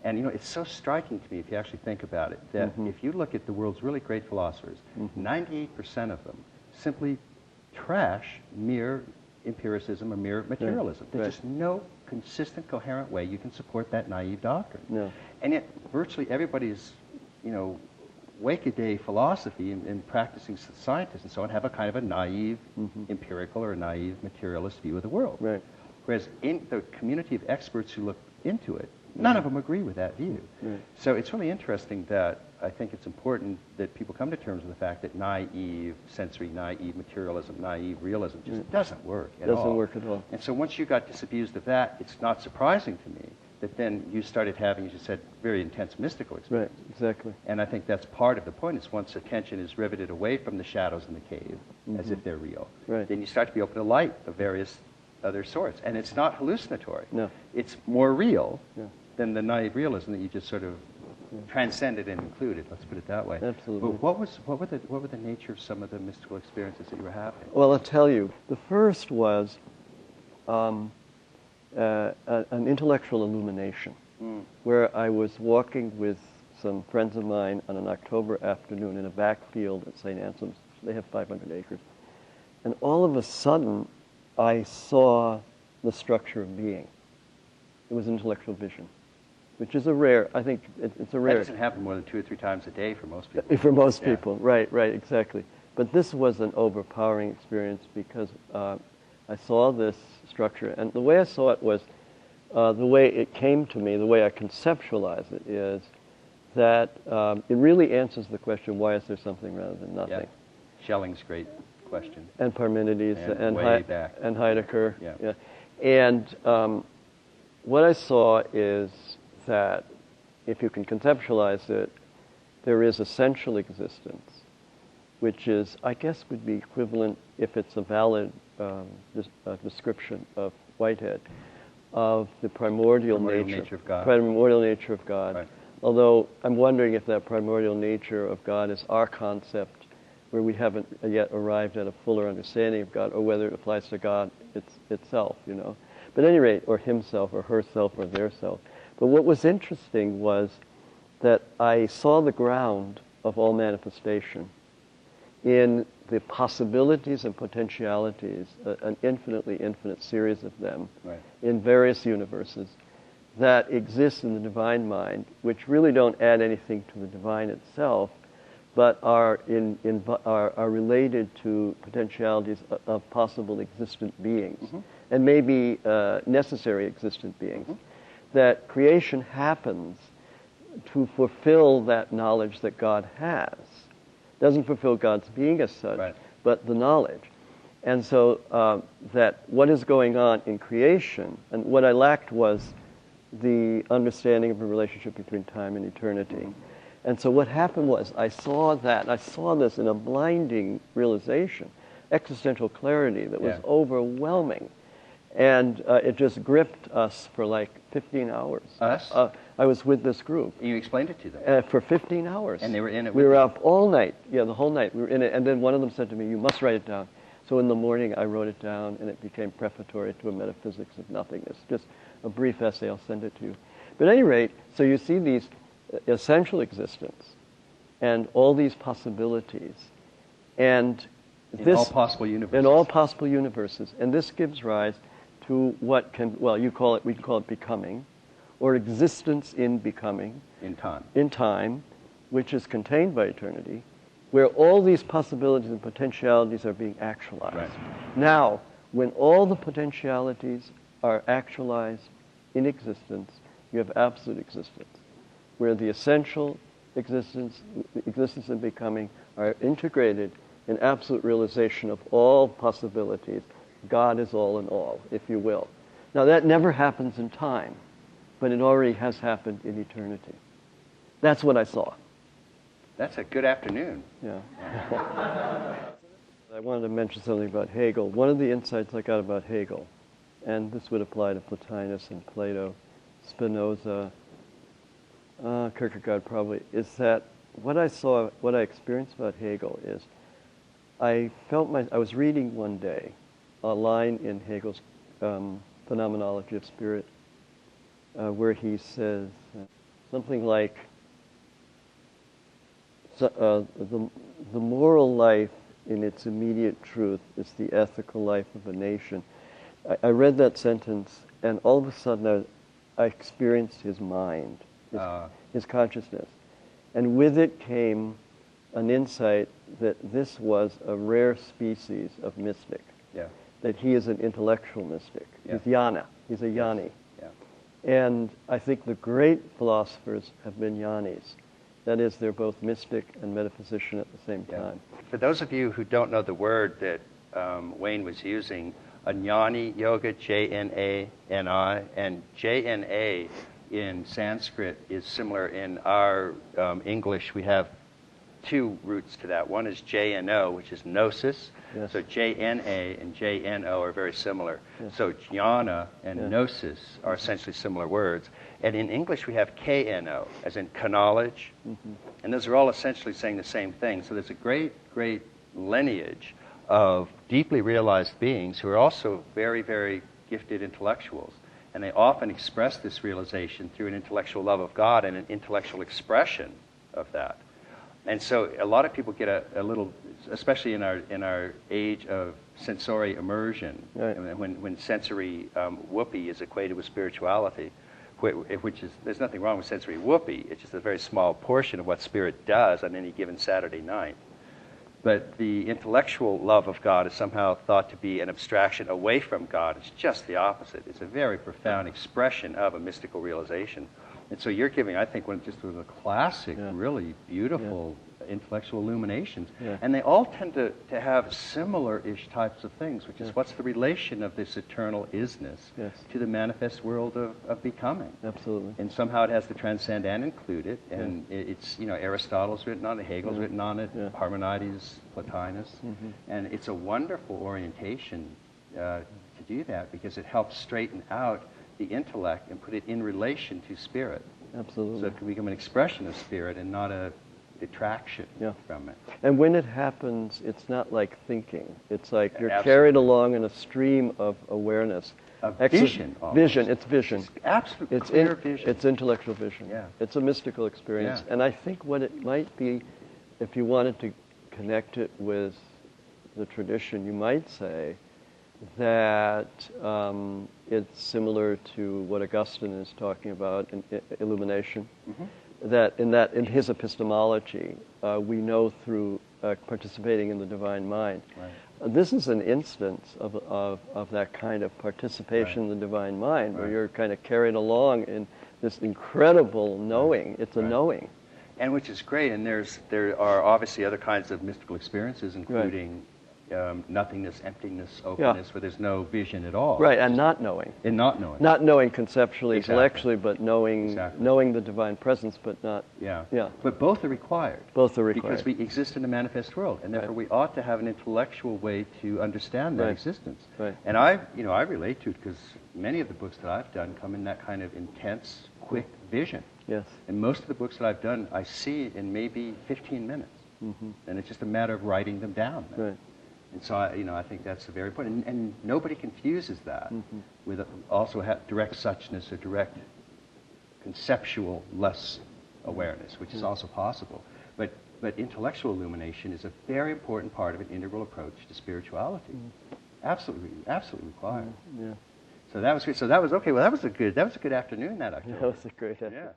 And you know, it's so striking to me if you actually think about it, that if you look at the world's really great philosophers, 98% of them simply trash mere empiricism or mere materialism. There's just no consistent, coherent way you can support that naive doctrine. No. And yet, virtually everybody's, you know, wake-a-day philosophy and practicing scientists and so on have a kind of a naive empirical or a naive materialist view of the world. Right. Whereas in the community of experts who look into it, none of them agree with that view. Right. So it's really interesting that I think it's important that people come to terms with the fact that naive sensory, naive materialism, naive realism just doesn't work at all. Doesn't work at all. And so once you got disabused of that, it's not surprising to me that then you started having, as you said, very intense mystical experience. Right, exactly. And I think that's part of the point, is once attention is riveted away from the shadows in the cave, as if they're real, then you start to be open to light of various other sorts. And it's not hallucinatory. No. It's more real than the naive realism that you just sort of transcended and included, let's put it that way. Absolutely. But what were the nature of some of the mystical experiences that you were having? Well, I'll tell you. The first was an intellectual illumination, where I was walking with some friends of mine on an October afternoon in a backfield at St. Anselm's. They have 500 acres. And all of a sudden, I saw the structure of being. It was intellectual vision, which is a rare, I think it's a rare. That doesn't happen more than 2 or 3 times a day for most people. For most people, right, exactly. But this was an overpowering experience because I saw this structure, and the way I saw it was, the way it came to me, the way I conceptualize it is that it really answers the question, why is there something rather than nothing? Yeah. Schelling's great question. And Parmenides and Heidegger. Yeah. And what I saw is that if you can conceptualize it, there is essential existence, which is, I guess, would be equivalent, if it's a valid description of Whitehead, of the primordial nature of God. Primordial nature of God. Right. Although I'm wondering if that primordial nature of God is our concept, where we haven't yet arrived at a fuller understanding of God, or whether it applies to God itself, you know. But at any rate, or himself, or herself, or their self. But what was interesting was that I saw the ground of all manifestation in the possibilities and potentialities, an infinitely infinite series of them, in various universes that exist in the divine mind, which really don't add anything to the divine itself, but are related to potentialities of possible existent beings, and maybe necessary existent beings. That creation happens to fulfill that knowledge that God has. Doesn't fulfill God's being as such, but the knowledge. And so that what is going on in creation, and what I lacked was the understanding of the relationship between time and eternity. And so what happened was, I saw that, and I saw this in a blinding realization, existential clarity that was overwhelming. And it just gripped us for like 15 hours. Us? I was with this group. You explained it to them? For 15 hours. And they were in it We were up all night. Yeah, the whole night. We were in it. And then one of them said to me, you must write it down. So in the morning, I wrote it down, and it became prefatory to a metaphysics of nothingness. Just a brief essay. I'll send it to you. But at any rate, so you see these essential existence and all these possibilities. And in all possible universes. In all possible universes. And this gives rise to what can, well, we call it becoming, or existence in becoming. In time. In time, which is contained by eternity, where all these possibilities and potentialities are being actualized. Now, when all the potentialities are actualized in existence, you have absolute existence, where the essential existence and becoming are integrated in absolute realization of all possibilities. God is all in all, if you will. Now, that never happens in time, but it already has happened in eternity. That's what I saw. That's a good afternoon. Yeah. I wanted to mention something about Hegel. One of the insights I got about Hegel, and this would apply to Plotinus and Plato, Spinoza, Kierkegaard probably, is that what I experienced about Hegel is I was reading one day a line in Hegel's Phenomenology of Spirit where he says, something like the moral life in its immediate truth is the ethical life of a nation. I read that sentence, and all of a sudden I experienced his mind, his consciousness. And with it came an insight that this was a rare species of mystic, that he is an intellectual mystic. He's jnana. He's a jnani. And I think the great philosophers have been jnanis. That is, they're both mystic and metaphysician at the same time. For those of you who don't know the word that Wayne was using, a jnani yoga, J-N-A-N-I, and J-N-A in Sanskrit is similar in our English. We have two roots to that. One is J-N-O, which is gnosis. So J-N-A and J-N-O are very similar. So jnana and gnosis are essentially similar words. And in English we have K-N-O, as in knowledge. And those are all essentially saying the same thing. So there's a great, great lineage of deeply realized beings who are also very, very gifted intellectuals. And they often express this realization through an intellectual love of God and an intellectual expression of that. And so a lot of people get a little, especially in our age of sensory immersion, when sensory whoopee is equated with spirituality, which is, there's nothing wrong with sensory whoopee, it's just a very small portion of what spirit does on any given Saturday night. But the intellectual love of God is somehow thought to be an abstraction away from God. It's just the opposite. It's a very profound expression of a mystical realization. And so you're giving, I think, one of the classic, really beautiful intellectual illuminations. And they all tend to have similar-ish types of things, which is what's the relation of this eternal isness to the manifest world of becoming. Absolutely. And somehow it has to transcend and include it. And it's, Aristotle's written on it, Hegel's written on it, Parmenides, Plotinus. And it's a wonderful orientation to do that, because it helps straighten out the intellect and put it in relation to spirit. Absolutely. So it can become an expression of spirit and not a detraction from it. And when it happens, it's not like thinking. It's like you're carried along in a stream of awareness. Vision. Vision. It's vision. It's absolutely clear vision. It's intellectual vision. It's a mystical experience. And I think what it might be, if you wanted to connect it with the tradition, you might say that it's similar to what Augustine is talking about in Illumination. That in his epistemology, we know through participating in the divine mind. This is an instance of that kind of participation in the divine mind, where you're kind of carried along in this incredible knowing. It's a knowing. And which is great. And there are obviously other kinds of mystical experiences, including nothingness, emptiness, openness, where there's no vision at all. Right, and not knowing. And not knowing. Not knowing conceptually, intellectually, but knowing knowing the divine presence, but not... But both are required. Both are required. Because we exist in the manifest world, and therefore we ought to have an intellectual way to understand that existence. And I relate to it, because many of the books that I've done come in that kind of intense, quick vision. And most of the books that I've done, I see in maybe 15 minutes. And it's just a matter of writing them down. And so, I think that's very important. And nobody confuses that with also direct suchness or direct conceptual less awareness, which is also possible. But intellectual illumination is a very important part of an integral approach to spirituality. Absolutely required. So that was good. So that was okay. Well, that was a good afternoon, that October. That was a great afternoon.